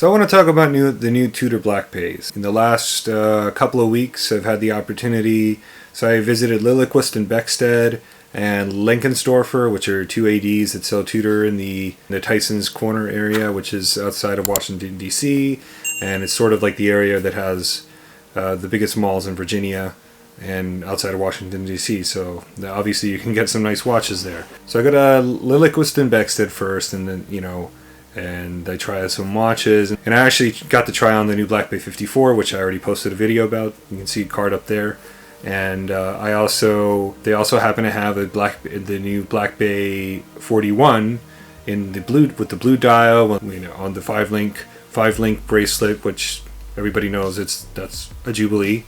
So I want to talk about the new Tudor Black Bays. In the last couple of weeks, I've had the opportunity. So I visited Lilliquist and Beckstead and Lenkensdorfer, which are two ADs that sell Tudor in the Tyson's Corner area, which is outside of Washington, D.C. And it's sort of like the area that has the biggest malls in Virginia and outside of Washington, D.C. So obviously you can get some nice watches there. So I go to Lilliquist and Beckstead first, and then, and I try out some watches. And I actually got to try on the new Black Bay 54, which I already posted a video about. You can see a card up there. And they also happen to have the new Black Bay 41 in the blue, with the blue dial, on the five link bracelet, which everybody knows that's a jubilee.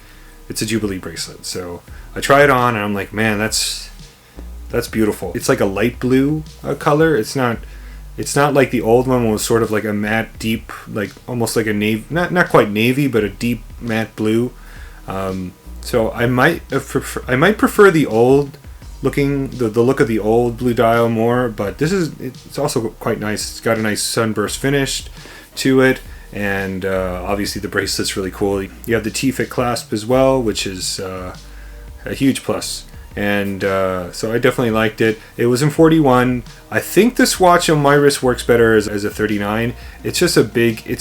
It's a jubilee bracelet. So I try it on, and I'm like, man, that's beautiful. It's like a light blue color. It's not like the old one was sort of like a matte deep, like almost like a navy, not quite navy, but a deep matte blue. So I might prefer the old looking, the look of the old blue dial more, but it's also quite nice. It's got a nice sunburst finish to it, and obviously the bracelet's really cool. You have the T-fit clasp as well, which is a huge plus. And so I definitely liked it. It was in 41. I think this watch on my wrist works better as a 39. It's just a big case.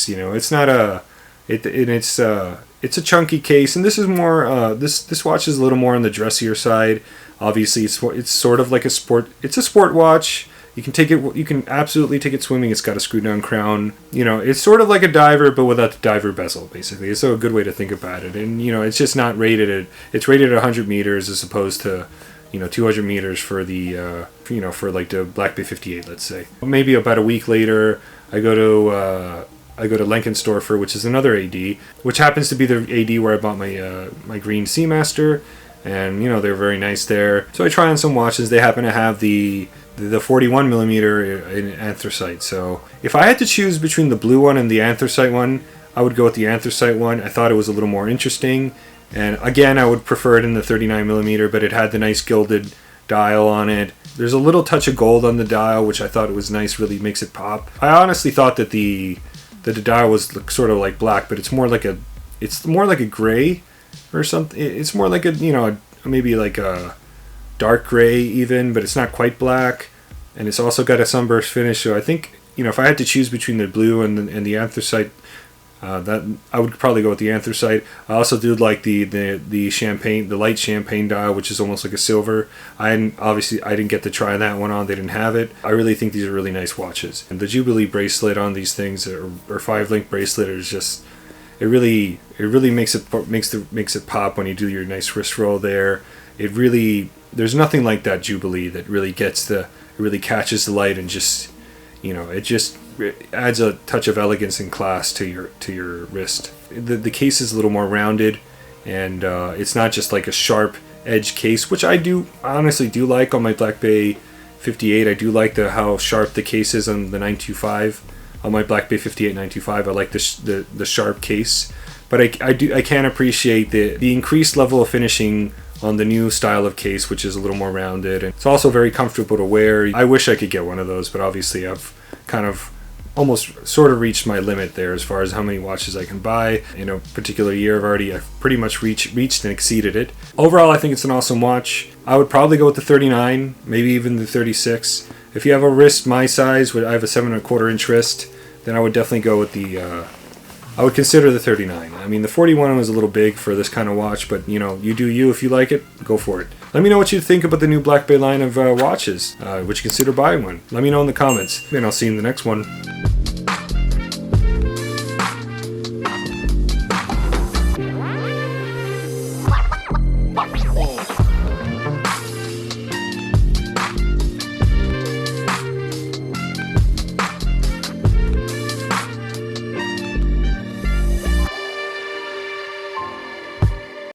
It's not a. It's a chunky case, and this is more. This watch is a little more on the dressier side. Obviously, it's sort of like a sport. It's a sport watch. You can absolutely take it swimming. It's got a screw down crown. It's sort of like a diver, but without the diver bezel. Basically, it's a good way to think about it. And it's just not rated it's rated at 100 meters as opposed to 200 meters for the for like the Black Bay 58, let's say. Maybe about a week later, I go to Lenkensdorfer, which is another AD, which happens to be the AD where I bought my green Seamaster, and they're very nice there. So I try on some watches. They happen to have the 41 millimeter in anthracite. So if I had to choose between the blue one and the anthracite one, I would go with the anthracite one. I thought it was a little more interesting, and again, I would prefer it in the 39 millimeter, but it had the nice gilded dial on it. There's a little touch of gold on the dial, which I thought was nice, really makes it pop. I honestly thought that the dial was sort of like black, but it's more like a gray or something. It's more like maybe like a dark gray even, but it's not quite black, and it's also got a sunburst finish. So I think if I had to choose between the blue and the anthracite, that I would probably go with the anthracite. I also do like the champagne, the light champagne dial, which is almost like a silver. I didn't get to try that one on. They didn't have it. I really think these are really nice watches, and the Jubilee bracelet on these things or 5-link bracelet is just it really makes it pop when you do your nice wrist roll there. There's nothing like that Jubilee that really really catches the light and just it adds a touch of elegance and class to your wrist. The case is a little more rounded, and it's not just like a sharp edge case, which I honestly do like on my Black Bay 58. I do like how sharp the case is on the 925. On my Black Bay 58 925, I like the sharp case, but I can appreciate the increased level of finishing on the new style of case, which is a little more rounded, and it's also very comfortable to wear. I wish I could get one of those, but obviously I've kind of almost sort of reached my limit there as far as how many watches I can buy in a particular year. I've pretty much reached and exceeded it. Overall, I think it's an awesome watch. I would probably go with the 39, maybe even the 36. If you have a wrist my size, I have a 7.25 inch wrist, then I would definitely go with I would consider the 39. I mean, the 41 was a little big for this kind of watch, but you do you. If you like it, go for it. Let me know what you think about the new Black Bay line of watches. Would you consider buying one? Let me know in the comments, and I'll see you in the next one.